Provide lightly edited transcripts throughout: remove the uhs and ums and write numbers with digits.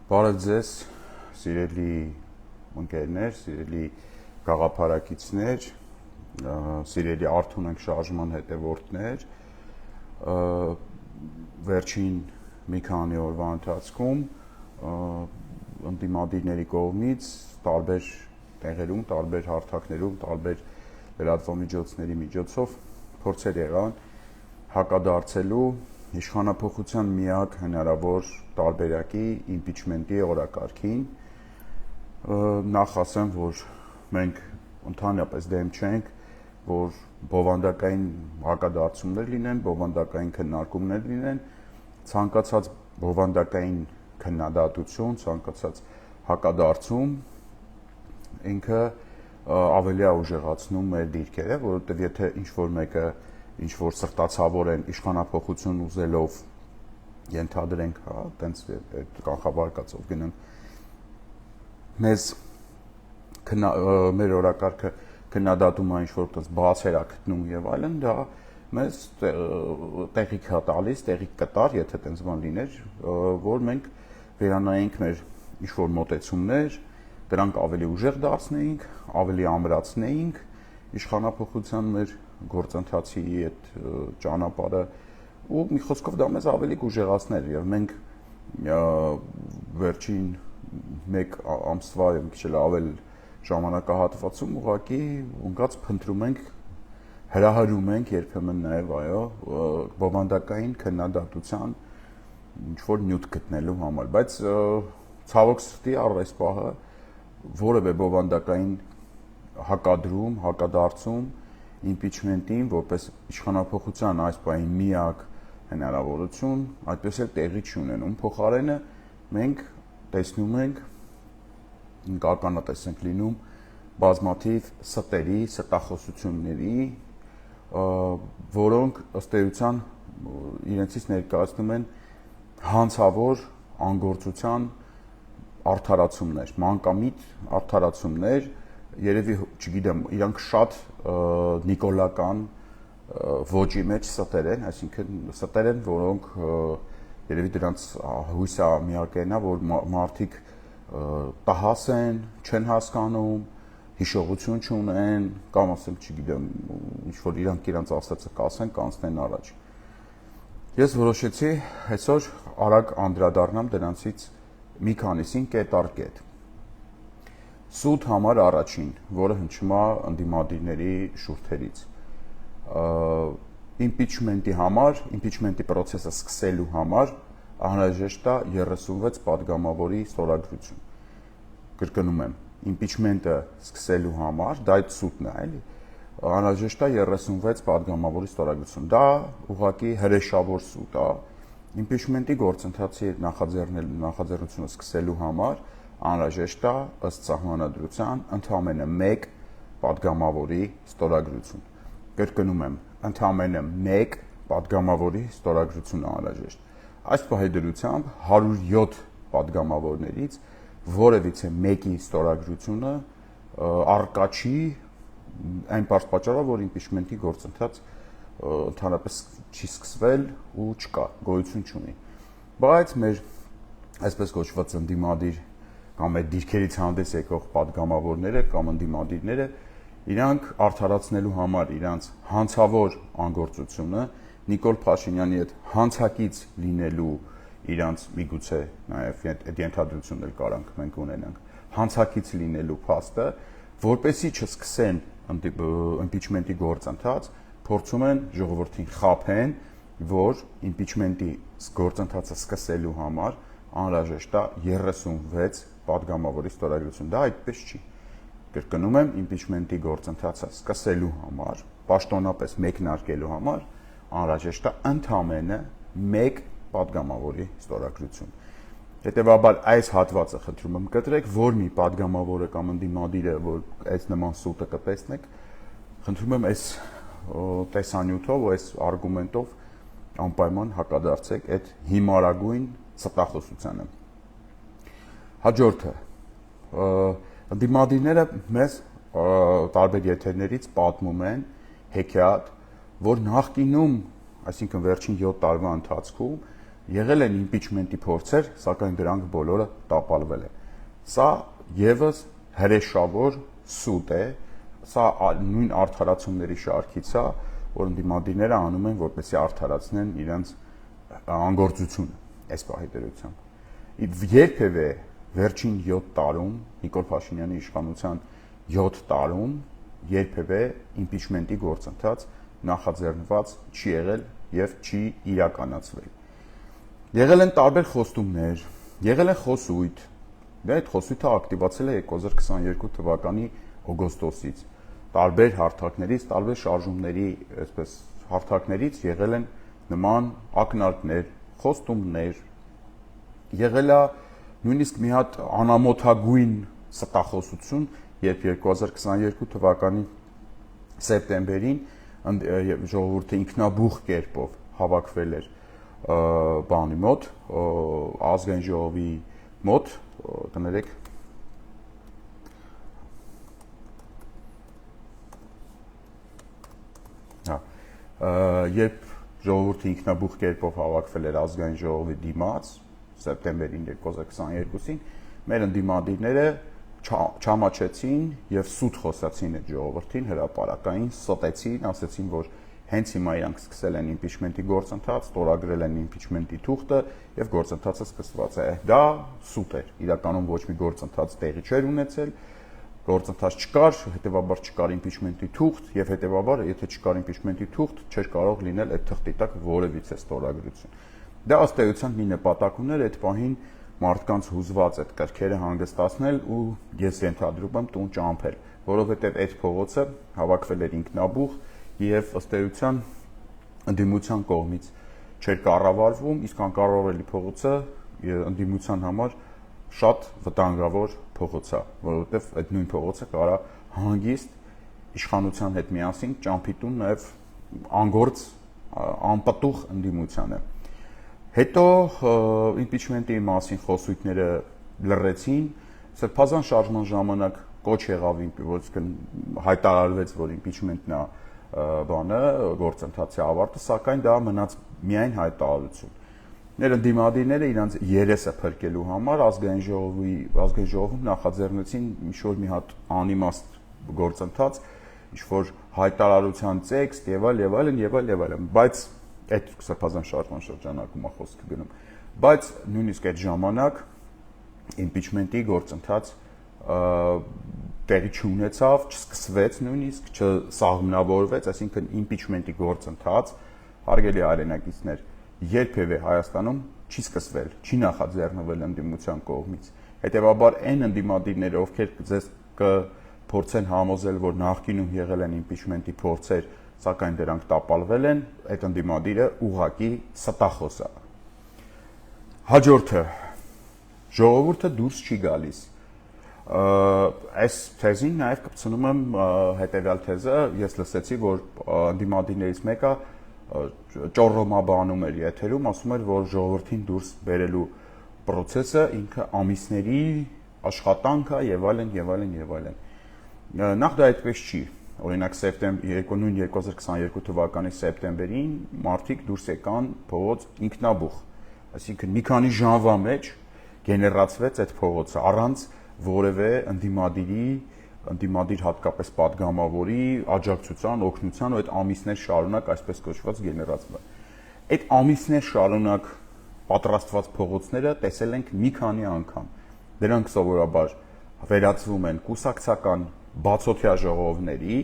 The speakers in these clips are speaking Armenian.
Բարև ձեզ, սիրելի ընկերներ, սիրելի գաղափարակիցներ, սիրելի Արթուն ենք շարժման հետևորդներ, վերջին մի քանի օրվա ընթացքում ընդդիմադիրների կողմից տարբեր տեղերում, տարբեր հարթակներում, տարբեր լրատվամիջոցների միջոցով փորձեր եղան հակադարձելու իշխանափոխության միակ հնարավոր տարբերակի իմպիչմենտի օրակարգին, նախ ասեմ, որ մենք ընդհանրապես դեմ չենք, որ բովանդակային հակադարձումներ լինեն, բովանդակային քննարկումներ լինեն, ցանկացած բովանդակային քննադատություն, ցանկացած հակադարձում ինքը ավելի է ուժեղացնում մեր դիրքերը, որովհետև եթե ինչ-որ մեկը ինչ-որ սրտացավոր են իշխանափոխություն ուզելով ենթադրենք, տենց կանխաբարկացով գնանք, մեր օրակարգը քննադատում է ինչ-որ տես բացեր է գտնում եւ այլն, դա մեզ տեղիք է տալիս, տեղիք կտար, եթե տենց բան լիներ, որ մենք վերանայենք մեր ինչ-որ մոտեցումներ, դրանք ավելի ուժեղ դարձնեինք, ավելի ամրացնեինք իշխանափոխության մեր գործընթացի այդ ճանապարհը ու մի խոսքով դա մեզ ավելի կուժեղացներ եւ մենք վերջին 1 ամսվա եւ մի քիչ ավել ժամանակահատվածում ուղղակի ունկած փնտրում ենք հրահրում ենք երբեմն նաեւ այո բովանդակային քննադատության ինչ որ նյութ գտնելու համար, բայց ցավոք սրտի առ այս պահը որևէ բովանդակային հակադրում, հակադարձում իմպիչմենտին որպես իշխանափոխության այս պահին միակ հնարավորություն այդպես էլ տեղի չունենում, փոխարենը մենք տեսնում ենք կանկանատես ենք լինում բազմաթիվ ստերի, ստախոսությունների, որոնք ըստ էության իրենցից ներկայացնում են հանցավոր անկործության արդարացումներ, մանկամիտ արդարացումներ, երևի չգիտեմ, իրանք շատ նիկոլական ոճի մեջ ստեր են, այսինքն ստեր են, որոնք երևի դրանց հույսը միակերն է, որ մարդիկ տհաս են, չեն հասկանում, հիշողություն չունեն, կամ ասեմ, չգիտեմ, ինչ որ իրանք ասածը կասեն, կանցնեն առաջ։ Ես որոշեցի այսօր արագ անդրադառնամ դրանցից մի քանիսին կետ առ կետ։ Սուտ համար առաջին, որը հնչում է ընդդիմադիրների շուրթերից։ Իմպիչմենտի համար, իմպիչմենտի process-ը սկսելու համար անհրաժեշտ է 36 падգամավորի ստորագրություն։ Կրկնում եմ, իմպիչմենտը սկսելու համար, դա այդ սուտն է, էլի, անհրաժեշտ է 36 падգամավորի ստորագրություն։ Դա ուղղակի հրեշավոր սուտ է։ Իմպիչմենտի գործընթացի նախաձեռնությունը սկսելու համար անհրաժեշտ է ըստ սահմանադրության ընդամենը 1 падգամավորի ստորագրություն։ Կրկնում եմ, ընդամենը 1 падգամավորի ստորագրություն անհրաժեշտ։ Այս պահի դրությամբ 107 падգամավորներից որևիցե մեկի ստորագրությունը առկա չի այն պարզ պատճառով, որ իմպիչմենտի գործընթաց ընդհանրապես չի սկսվել ու չկա, գոյություն չունի։ Բայց մեր այսպես կոչված ընդդիմադիր կամ այդ դիրքերից հանդես եկող падգամավորները կամ ընդդիմադիրները իրանք արդարացնելու համար իրանց հանցավոր անգործությունը Նիկոլ Փաշինյանի այդ հանցակից լինելու իրանց միգուցե նաև այդ ենթադրությունն էլ կարանք մենք ունենանք հանցակից լինելու փաստը որպեսի չսկսեն իմպիչմենտի գործընթաց փորձում են ժողովրդին խաբեն որ իմպիչմենտի գործընթացը սկսելու համար անհրաժեշտ է 36 падգամավորի ստորագրություն։ Դա այդպես չի։ Կրկնում եմ, իմպիչմենտի գործընթացը սկսելու համար, պաշտոնապես մեկնարկելու համար անհրաժեշտ է ընդամենը 1 падգամավորի ստորագրություն։ Հետևաբար այս հատվածը խնդրում եմ կտրեք, որ մի падգամավորը կամ ընդդիմադիրը, որ այս նման սուտը կտեսնեք, խնդրում եմ այս տեսանյութով ու այս արգումենտով անպայման հակադարձեք այդ հիմարագույն ստախոսությանը։ Հաջորդը ընդդիմադիրները մեզ տարբեր եթերներից պատմում են հեքիաթ, որ նախկինում, այսինքն վերջին 7 տարվա ընթացքում եղել են impeachment-ի փորձեր, սակայն դրանք բոլորը տապալվել են։ Սա եւս հրեշավոր սուտ է, սա նույն արդարացումների շարքից է, որ ընդդիմադիրները անում են, որպեսզի արդարացնեն իրենց անգործությունը այս պահի դրությամբ։ Երբևէ վերջին 7 տարում Նիկոլ Փաշինյանի իշխանության 7 տարում երբևէ impeachment-ի գործընթաց նախաձեռնված չի եղել եւ չի իրականացվել։ Եղել են տարբեր խոստումներ, եղել են խոսույթ, այդ խոսույթը ակտիվացել է 2022 թվականի օգոստոսից։ Տարբեր հարթակներից, տարբեր շարժումների, այսպես հարթակներից եղել են նման ակնարկներ, խոստումներ, եղել է նույնիսկ մի հատ անամոթագույն ստախոսություն, երբ 2022 թվականի սեպտեմբերին ժողովուրդը ինքնաբուխ կերպով հավաքվել էր բանի մոտ, ազգային ժողովի մոտ, կներեք, երբ ժողովուրդը ինքնաբուխ կերպով հավաքվել էր ազգային ժողովի դիմաց, սեպտեմբերին 2022-ին, մեր ընդդիմադիրները չամաչեցին եւ սուտ խոսացին այդ ժողովրդին, հրապարակային ստեցին, ասացին, որ հենց հիմա իրանք սկսել են impeachment-ի գործընթաց, ստորագրել են impeachment-ի թուղթը եւ գործընթացը սկսված է։ Դա սուտ էր, իրականում ոչ մի գործընթաց տեղի չէր ունեցել, գործընթաց չկար, հետեւաբար չկար impeachment-ի թուղթ եւ հետեւաբար, եթե չկար impeachment-ի թուղթ, չէր կարող լինել այդ թղթի տակ որևիցե ստորագրություն։ Դա ըստ էության մի նպատակ ուներ այդ պահին մարդկանց հուզված այդ կրքերը հանգստացնել ու ես ենթադրում եմ տուն ճամփել, որովհետեւ այդ փողոցը հավաքվել էր ինքնաբուխ եւ ըստ էության ընդդիմության կողմից չէր կառավարվում, իսկ անկառավարելի փողոցը ընդդիմության համար շատ վտանգավոր փողոց է, որովհետեւ այդ նույն փողոցը կարա հանգիստ իշխանության հետ միասին ճամփի տուն նաեւ անգործ անպտուղ ընդդիմությանը։ Հետո impeachment-ի մասին խոսույթները լռեցին, սրբազան շարժման ժամանակ կոչ եղավ, որ հայտարարվեց, որ impeachment-ն է բանը գործընթացի ավարտը, սակայն դա մնաց միայն հայտարարություն։ Ներ ընդդիմադիրները իրանց երեսը փրկելու համար ազգային ժողովում նախաձեռնեցին ինչ-որ մի հատ անիմաստ գործընթաց, ինչ-որ հայտարարության տեքստ եւ այլն, բայց այդ սրբազան շարժման շրջանակում է խոսքը գնում, բայց նույնիսկ այդ ժամանակ impeachment-ի գործընթաց տեղի չունեցավ, չսկսվեց նույնիսկ, չսահմանավորվեց, այսինքն impeachment-ի գործընթաց, հարգելի հայրենակիցներ, երբևէ Հայաստանում չի սկսվել, չի նախաձեռնվել ընդդիմության կողմից։ Հետևաբար այն ընդդիմադիրները, ովքեր ձեզ կփորձեն համոզել, որ նախկինում եղել են impeachment-ի փորձեր, սակայն դրանք տապալվել են, այդ ընդդիմադիրը ուղղակի ստախոս է։ Հաջորդը, ժողովուրդը դուրս չի գալիս։ Այս թեզին նաև կպցնում եմ հետևյալ թեզը, ես լսեցի, որ ընդդիմադիրներից մեկը ճոռոմաբանում էր եթերում, ասում էր, որ ժողովրդին դուրս բերելու process-ը ինքը ամիսների աշխատանք է եւ այլն։ Նախ դա այդպես չի։ Օրինակ նույն 2022 թվականի սեպտեմբերին մարդիկ դուրս եկան փողոց ինքնաբուխ, այսինքն մի քանի ժամվա մեջ գեներացվեց այդ փողոցը առանց որևէ ընդդիմադիր հատկապես падգամավորի աջակցության, օգնության ու այդ ամիսներ շարունակ այսպես կոչված գեներացվել։ Այդ ամիսներ շարունակ պատրաստված փողոցները տեսել ենք մի քանի անգամ։ Դրանք սովորաբար վերածվում են կուսակցական բացօթյա ժողովների,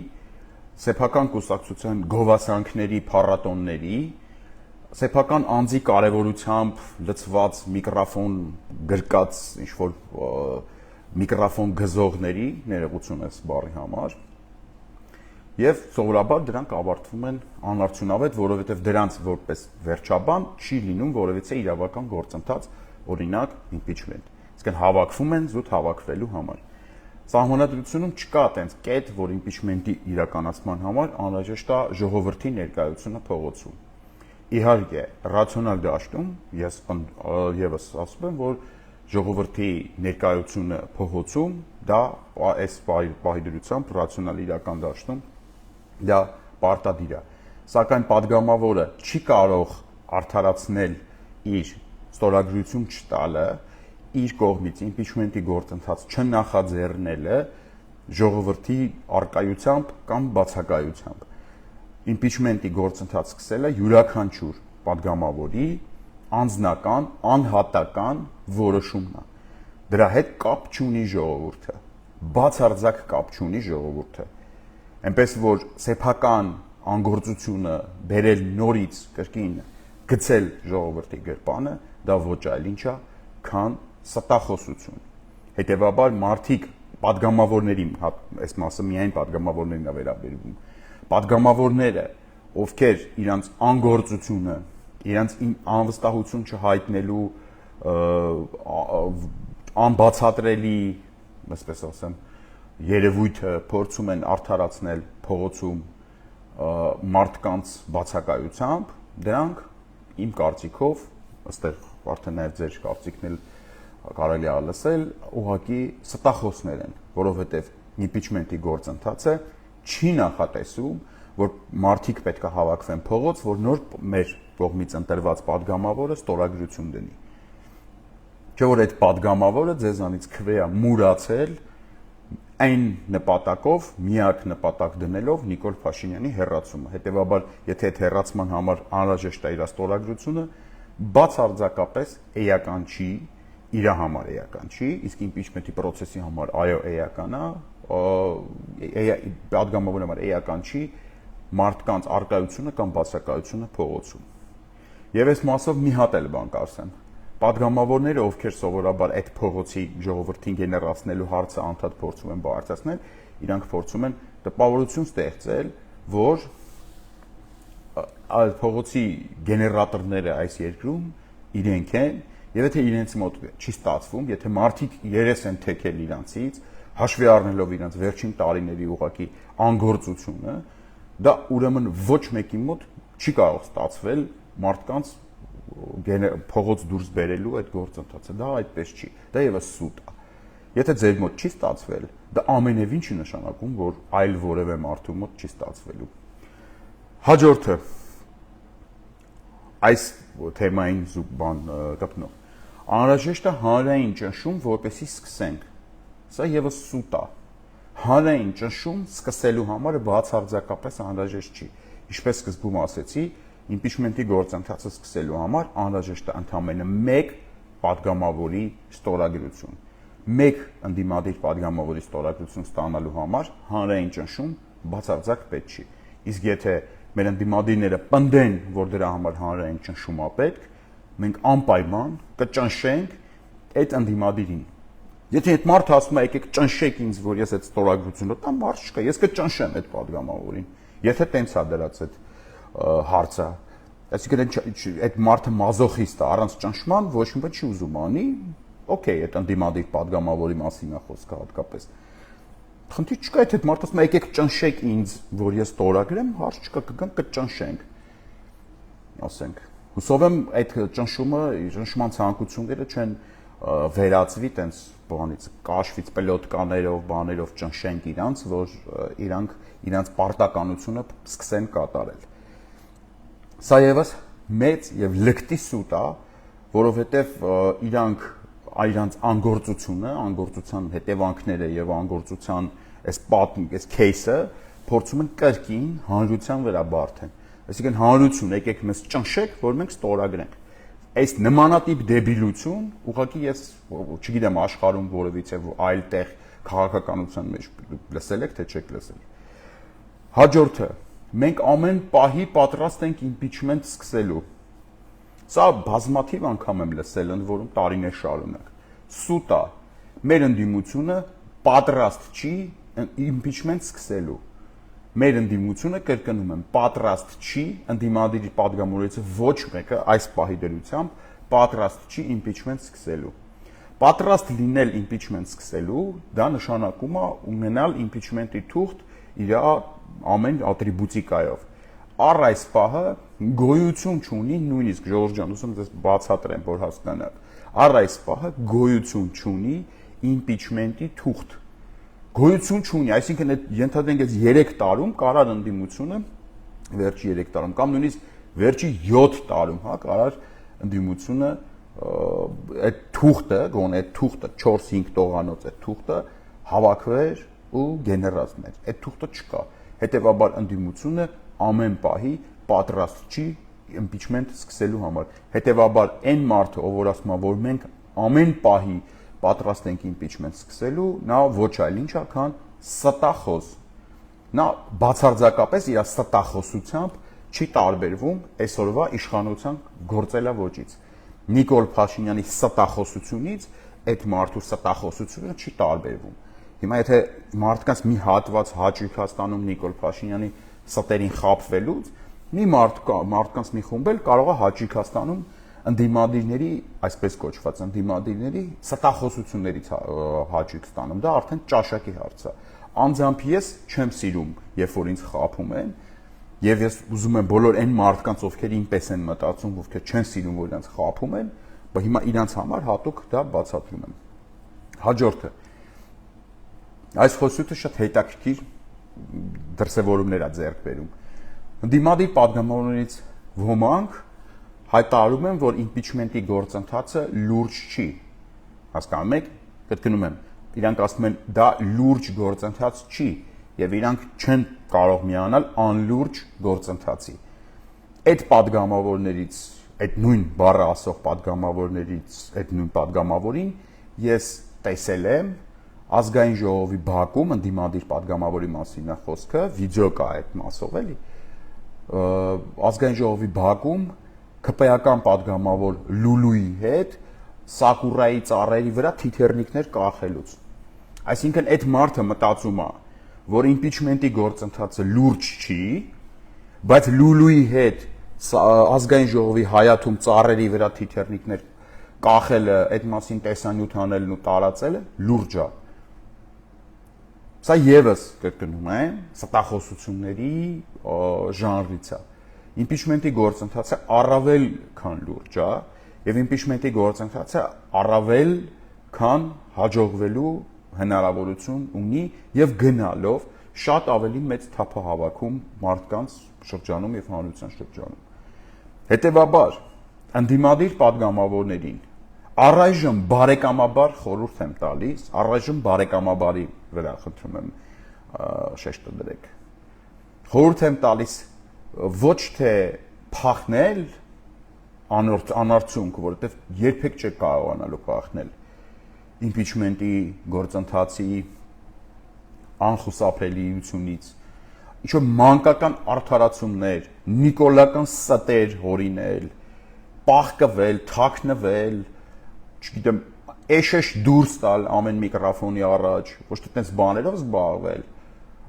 սեփական կուսակցության գովասանքների, փառատոնների, սեփական անձի կարևորությամբ լցված միկրոֆոն գրկած ինչ-որ միկրոֆոն գզողների, ներողություն այս բառի համար, եւ սովորաբար դրանք ավարտվում են անարդյունավետ, որովհետեւ դրանց որպես վերջաբան չի լինում որևիցե իրավական գործընթաց, օրինակ impeachment։ Իսկ հավաքվում են զուտ հավաքվելու համար։ Սահմանադրությունում չկա այդպես կետ, որ impeachment-ի իրականացման համար անհրաժեշտ է ժողովրդի ներկայությունը փողոցում։ Իհարկե, ռացիոնալ դաշտում ես եւս ասում եմ, որ ժողովրդի ներկայությունը փողոցում դա այս պահի ռացիոնալ իրական դաշտում դա պարտադիր է։ Սակայն падգամավորը չի կարող արդարացնել իր ստորագրություն չտալը, իր կողմից impeachment-ի գործընթաց չնախաձեռնելը ժողովրդի արկայությամբ կամ բացակայությամբ։ Impeachment-ի գործընթաց սկսելը յուրաքանչյուր падգամավորի անձնական, անհատական որոշումն է։ Դրա հետ կապ չունի ժողովուրդը, բացարձակ կապ չունի ժողովուրդը։ Այնպես որ սեփական անգործությունը բերել նորից կրկին գցել ժողովրդի գրպանը, դա ոչ այլ ինչ է, քան ստախոսություն։ Հետևաբար մարդիկ падգամավորների, այս մասը միայն падգամավորներին է վերաբերվում, падգամավորները, ովքեր իրանց անգործությունը, իրանց անվստահություն չհայտնելու անբացատրելի, այսպես ասեմ, երևույթը փորձում են արդարացնել փողոցում մարդկանց բացակայությամբ, դրանք իմ կարծիքով, ըստեղ արդեն նաև ձեր կարծիքն էլ կարելի է լսել, ուղղակի ստախոսներ են, որովհետև impeachment-ի գործընթացը չի նախատեսում, որ մարդիկ պետք է հավաքվեն փողոց, որ նոր մեր կողմից ընտրված падգամավորը ստորագրություն դնի։ Չէ՞ որ այդ падգամավորը ձեզանից քվե է մուրացել այն նպատակով, միակ նպատակ դնելով Նիկոլ Փաշինյանի հեռացումը։ Հետևաբար, եթե այդ հեռացման համար անհրաժեշտ է իր ստորագրությունը, բացարձակապես էական չի, իր համար էական չի, իսկ impeachment-ի process-ի համար այո էական է, падգամավորի համար էական չի մարդկանց արկայությունը կամ բացակայությունը փողոցում։ Եվ այս մասով մի հատ էլ բան կասեմ։ Падգամավորները, ովքեր սովորաբար այդ փողոցի ժողովրդին գեներացնելու հարցը անդադ փորձում են բարձրացնել, իրանք փորձում են տպավորություն ստեղծել, որ այդ փողոցի գեներատորները այս երկրում իրենք են, եւ եթե իրենց մոտ չի ստացվում, եթե մարդիկ երես են թեքել իրանցից, հաշվի առնելով իրանց վերջին տարիների ուղակի անգործությունը, դա ուրեմն ոչ մեկի մոտ չի կարող ստացվել մարդկանց փողոց դուրս բերելու այդ գործընթացը, դա այդպես չի, դա եւս սուտ է։ Եթե ձեր մոտ չի ստացվել, դա ամենևին չի նշանակում, որ այլ որևէ մարդու մոտ չի ստացվելու։ Հաջորդը այս թեմային բան կապնող։ Անհրաժեշտ է հանրային ճնշում, որպեսզի սկսենք։ Սա եւս սուտ է։ Հանրային ճնշում սկսելու համար բացարձակապես անհրաժեշտ չի։ Ինչպես սկզբում ասեցի, impeachment-ի գործընթացը սկսելու համար անհրաժեշտ է ընդամենը 1 падգամավորի ստորագրություն։ 1 ընդդիմադիր падգամավորի ստորագրություն ստանալու համար հանրային ճնշում բացարձակ պետք չի։ Իսկ եթե մեր ընդդիմադիրները պնդեն, որ դրա համար հանրային ճնշում է պետք, մենք անպայման կճնշենք այդ ընդդիմադիրին։ Եթե այդ մարդը ասում է եկեք ճնշեք ինձ, որ ես այդ ստորագրությունը տամ, մարդ չկա, ես կճնշեմ այդ падգամավորին։ Եթե տենց է դրած այդ հարցը, այսինքն այդ մարդը մազոխիստ է, առանց ճնշման ոչ մի բան չի ուզում անի, օքեյ, այդ ընդդիմադիր падգամավորի մասին է խոսքը հատկապես։ Խնդիր չկա, եթե այդ մարդը ասում է եկեք ճնշեք ինձ, որ ես ստորագրեմ, հարց չկա, կգանք կճնշենք։ Ասենք, հուսով եմ այդ ճնշման ցանկությունները չեն վերածվի տենց բանից, կաշվից պլյոտկաներով, բաներով ճնշենք իրանց, որ իրանց պարտականությունը սկսեն կատարել։ Սա եւս մեծ եւ լկտի սուտ է, որովհետեւ իրանց անգործությունը, անգործության հետևանքները եւ անգործության այս кейսը փորձում են կրկին հանրության վրա բարթեն։ Այսինքն հանրություն, եկեք մեզ ճնշեք, որ մենք ստորագրենք։ Այս նմանատիպ դեբիլություն, ուղղակի ես չգիտեմ աշխարհում որևիցե այլ տեղ քաղաքականության մեջ լսել եք, թե չեք լսել։ Հաջորդը, մենք ամեն պահի պատրաստ ենք impeachment սկսելու։ Սա բազմաթիվ անգամ եմ լսել, ընդ որում տարիներ շարունակ։ Սուտ է, մեր ընդդիմությունը պատրաստ չի impeachment սկսելու։ Մեր ընդդիմությունը, կրկնում եմ, պատրաստ չի, ընդդիմադիր падգամավորից ոչ մեկը այս պահի դրությամբ պատրաստ չի impeachment սկսելու։ Պատրաստ լինել impeachment սկսելու, դա նշանակում է ունենալ impeachment-ի թուղթ իր ամեն ատրիբուտիկայով։ Առ այս պահը գոյություն չունի, նույնիսկ Ժորժ ջան, ուսում ես բացատրեմ, որ հասկանաք։ Առ այս պահը գոյություն չունի impeachment-ի թուղթ։ Գոյություն չունի, այսինքն այդ ենթադրենք այս 3 տարում կարար ընդդիմությունը վերջի 3 տարում կամ նույնիսկ վերջի 7 տարում, հա, կարար ընդդիմությունը այդ թուղթը, գոնե այդ թուղթը 4-5 տողանոց այդ թուղթը հավաքվեր ու գեներացներ։ Այդ թուղթը չկա։ Հետևաբար ընդդիմությունը ամեն պահի պատրաստ չի impeachment սկսելու համար։ Հետևաբար այն մարդը, ով որ ասում է, որ մենք ամեն պահի պատրաստ ենք impeachment սկսելու, նա ոչ այլ ինչ է, քան ստախոս։ Նա բացարձակապես իր ստախոսությամբ չի տարբերվում այսօրվա իշխանության գործելավոճից։ Նիկոլ Փաշինյանի ստախոսությունից այդ մարդու ստախոսությունը չի տարբերվում։ Հիմա եթե մարդկանց մի հատված հաճույք է ստանում Նիկոլ Փաշինյանի ստերին խաբվելուց, մի մարդկանց մի խումբ էլ կարող է հաճույք է ստանում ընդդիմադիրների, այսպես կոչված ընդդիմադիրների ստախոսություններից հաճույք ստանում։ Դա արդեն ճաշակի հարց է։ Անձամբ ես չեմ սիրում, երբ որ ինձ խաբում են, եւ ես ուզում եմ բոլոր այն մարդկանց, ովքեր ինպես են մտածում, ովքեր չեն սիրում, որ իրենց խաբում են, բայց հիմա իրանց համար հատուկ դա բացատրում եմ։ Հաջորդը։ Այս խոսությունը շատ հետաքրքիր դրսևորումներ է ձեռք բերում։ Ընդդիմադիր պատգամավորներից ոմանք հայտարարում են, որ impeachment-ի գործընթացը լուրջ չի։ Հասկանում եք, կրկնում եմ, իրանք ասում են դա լուրջ գործընթաց չի եւ իրանք չեն կարող միանալ անլուրջ գործընթացի։ Այդ պատգամավորներից, այդ նույն բառը ասող պատգամավորներից, այդ նույն պատգամավորին ես տեսել եմ ազգային ժողովի բակում ընդդիմադիր պատգամավորի մասին է խոսքը, վիդեո կա այդ մասով էլի։ Ազգային ժողովի բակում ԿՊ-ական պատգամավոր Լուլուի հետ Սակուրայի ծառերի վրա թիթեռնիկներ կախելուց։ Այսինքն այդ մարդը մտածում է, որ impeachment-ի գործընթացը լուրջ չի, բայց Լուլուի հետ ազգային ժողովի հայաթում ծառերի վրա թիթեռնիկներ կախելը, այդ մասին տեսանյութ անելն ու տարածելը լուրջ է։ Սա եւս կրկնում եմ, ստախոսությունների ժանրից է։ Impeachment-ի գործընթացը առավել քան լուրջ է, եւ impeachment-ի գործընթացը առավել քան հաջողվելու հնարավորություն ունի եւ գնալով շատ ավելի մեծ թափահավաքում մարդկանց շրջանում եւ հանրության շրջանում։ Հետևաբար ընդդիմադիր պատգամավորներին առայժմ բարեկամաբար խորհուրդ եմ տալիս, առայժմ բարեկամաբարի վրա խնդրում եմ շեշտը դրեք։ Խորհուրդ եմ տալիս ոչ թե փախնել անարդյունք, որովհետև երբեք չեք կարողանալու փախնել impeachment-ի գործընթացի անխուսափելիությունից, ինչ-որ մանկական արդարացումներ, նիկոլական ստեր հորինել, պահկվել, թաքնվել, չգիտեմ, էշեշ դուրս տալ ամեն միկրոֆոնի առաջ, ոչ թե տենց բաներով զբաղվել,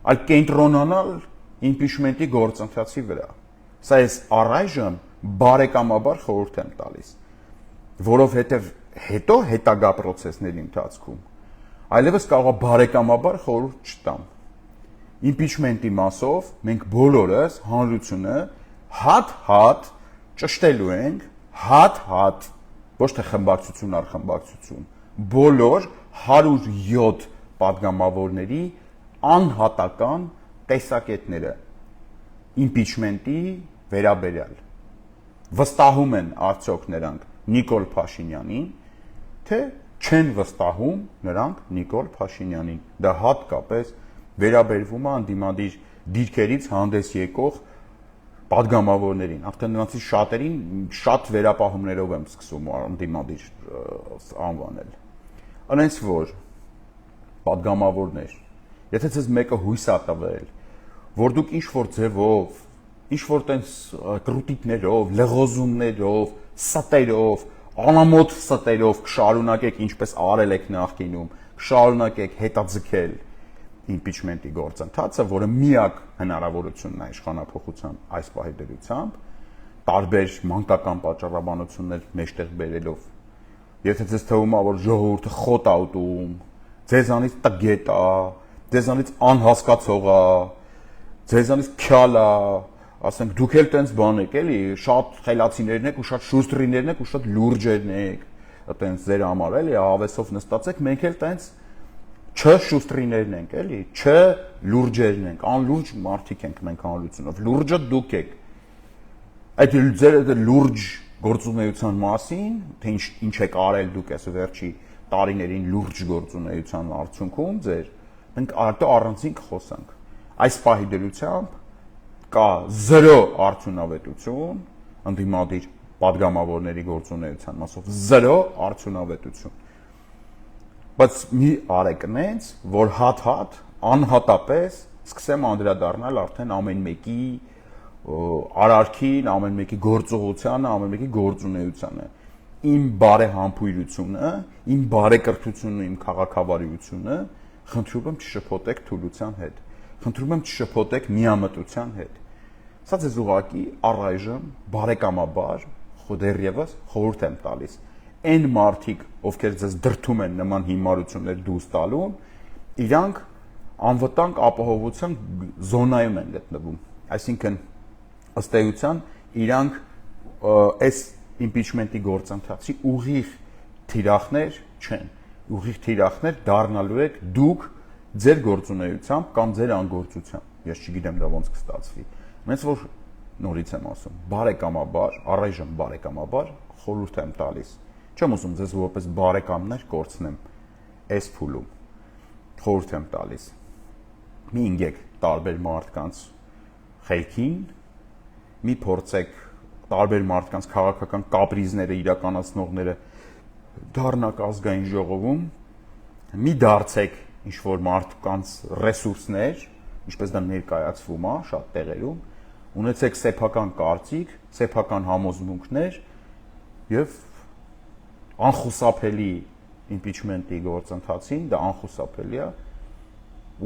այլ կենտրոնանալ impeachment-ի գործընթացի վրա։ Սա ես առայժմ բարեկամաբար խորհուրդ եմ տալիս, որովհետև հետո հետագա process-ների ընթացքում այլևս կարող է բարեկամաբար խորհուրդ չտամ։ Impeachment-ի մասով մենք բոլորս հանրությունը հատ-հատ ճշտելու ենք, հատ-հատ, ոչ թե խմբակցություն առ խմբակցություն, բոլոր 107 պատգամավորների անհատական տեսակետները impeachment-ի վերաբերյալ։ Վստահում են արդյոք նրանք Նիկոլ Փաշինյանին, թե չեն վստահում նրանք Նիկոլ Փաշինյանին։ Դա հատկապես վերաբերվում է ընդդիմադիր դիրքերից հանդես եկող պատգամավորներին, արդեն նրանցից շատերին շատ վերապահումներով եմ սկսում ընդդիմադիր անվանել։ Այնպես որ պատգամավորներ, եթե ձեզ մեկը հույս է տվել, որ դուք ինչ-որ ձևով, ինչ-որ տենց կրուտիկներով, լղոզումներով, ստերով, անամոթ ստերով կշարունակեք ինչպես արել եք նախկինում, կշարունակեք հետաձգել impeachment-ի գործընթացը, որը միակ հնարավորությունն է իշխանափոխության այս պահի դրությամբ, տարբեր մանկական պատճառաբանություններ մեջտեղ բերելով։ Եթե ձեզ թվում է, որ ժողովուրդը խոտ է ուտում, ձեզանից տգետ է, ձեզանից անհասկացող է, ձեզանից քյալ է, ասենք դուք էլ տենց բան եք, էլի, շատ խելացիներն եք ու շատ շուստրիներն եք ու շատ լուրջերն եք, տենց ձեր համար էլի, հավեսով նստած եք, մենք էլ տենց չշուստրիներն ենք, էլի, չլուրջերն ենք, անլուրջ մարդիկ ենք մենք հանրությունով, լուրջը դուք եք։ Այդ ձեր լուրջ գործունեության մասին, թե ինչ եք արել դուք այս վերջի տարիներին լուրջ գործունեության արդյունքում ձեր, մենք արդյոք առանցին կխոսանք։ Այս պահի դրությամբ կա 0 արդյունավետություն, ընդդիմադիր падգամավորների գործունեության մասով 0 արդյունավետություն։ Բայց մի արեք նենց, որ հատ-հատ, անհատապես սկսեմ անդրադառնալ արդեն ամեն մեկի արարքին, ամեն մեկի գործողությանը, ամեն մեկի գործունեությանը։ Իմ բարեհամբույրությունը, իմ բարեկրթությունը, իմ քաղաքավարությունը խնդրում եմ չշփոթեք թուլության հետ։ Խնդրում եմ չշփոթեք միամտության հետ։ Սա ձեզ ուղղակի առայժմ բարեկամաբար դեռևս խորհուրդ եմ տալիս։ Այն մարդիկ, ովքեր ձեզ դրդում են նման հիմարություններ դուրս տալուն, իրանք անվտանգ ապահովության զոնայում են գտնվում։ Այսինքն ըստ էության իրանք այս impeachment-ի գործընթացի ուղիղ թիրախներ չեն։ Ուղիղ թիրախներ դառնալու եք դուք ձեր գործունեությամբ կամ ձեր անգործությամբ։ Ես չգիտեմ դա ոնց կստացվի։ Մենց որ նորից եմ ասում, բարեկամաբար, առայժմ բարեկամաբար խորհուրդ եմ տալիս։ Չեմ ուզում ձեզ որպես բարեկամներ կորցնեմ այս փուլում։ Խորհուրդ եմ տալիս։ Մի ինգեք տարբեր մարդկանց խելքին, մի փորձեք տարբեր մարդկանց քաղաքական կապրիզները իրականացնողները դառնաք ազգային ժողովում, մի դարձեք ինչ-որ մարդկանց ռեսուրսներ, ինչպես դա ներկայացվում է շատ տեղերում, ունեցեք սեփական կարծիք, սեփական համոզմունքներ եւ անխուսափելի impeachment-ի գործընթացին, դա անխուսափելի է,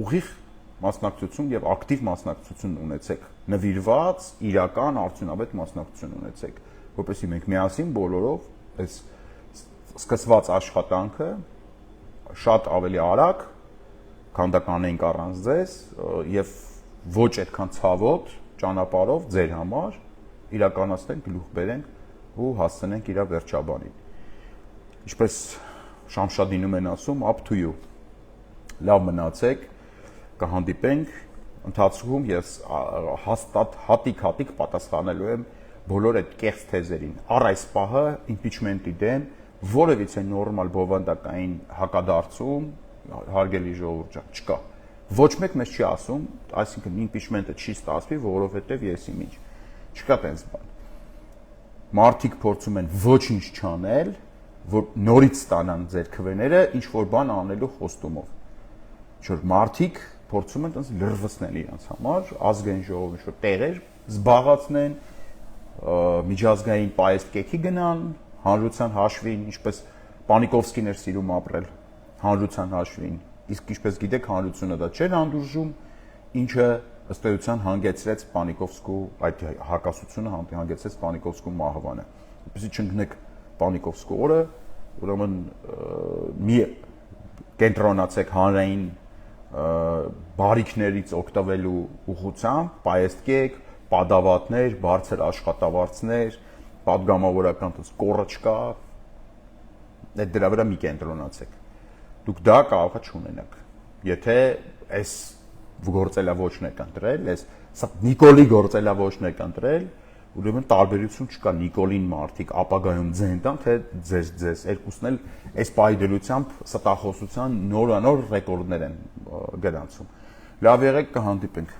ուղիղ մասնակցություն եւ ակտիվ մասնակցություն ունեցեք, նվիրված, իրական, արդյունավետ մասնակցություն ունեցեք, որպեսզի մենք միասին բոլորով այս սկսված աշխատանքը շատ ավելի արագ քանդականենք առանց ձեզ եւ ոչ այդքան ցավոտ ճանապարհով ձեր համար իրականացնենք, գլուխ բերենք ու հասցնենք իր վերջաբանին։ Ինչպես Շամշադինում են ասում, up to you։ Լավ մնացեք, կհանդիպենք ընթացքում ես հաստատ հատիկ պատասխանելու եմ բոլոր այդ կեղծ թեզերին։ Առ այս պահը impeachment-ի դեմ որևիցե նորմալ բովանդակային հակադարձում հարգելի ժողովուրդ չկա։ Ոչ մեկ մեզ չի ասում, այսինքն impeachment-ը չի ստացվի, որովհետև ես իմիջ։ Չկա տենց բան։ Մարդիկ փորձում են ոչինչ չանել, որ նորից ստանան ձեր քվեները ինչ որ բան անելու խոստումով։ Չէ՞ մարդիկ փորձում են տենց լրվցնել իրենց համար, ազգային ժողովի ինչ որ տեղեր զբաղացնեն, միջազգային պայեստ կեքի գնան, հանրության հաշվին, ինչպես Պանիկովսկին էր սիրում ապրել, հանրության հաշվին։ Իսկ ինչպես գիտեք, հանրությունը դա չէր հանդուրժում, ինչը ըստ էության հանգեցրեց Պանիկովսկու այդ հակասությունը հանգեցրեց Պանիկովսկու մահվանը։ Որպեսզի չընկնեք Պանիկովսկու օրը, ուրեմն մի կենտրոնացեք հանրային բարիքներից օգտվելու ուղղությամբ, պայեստ կեք, պատավատներ, բարձր աշխատավարձներ, падգամավորական կոռը չկա, այդ դրա վրա մի կենտրոնացեք։ Դուք դա կարող է չունենաք։ Եթե այս գործելավոճն եք ընտրել, այս Նիկոլի գործելավոճն եք ընտրել, ուրեմն տարբերություն չկա Նիկոլին մարդիկ ապագայում ձեն տան, թե ձեզ երկուսն էլ այս պայդելությամբ ստախոսության նորանոր ռեկորդներ են գրանցում։ Լավ եղեք, կհանդիպենք։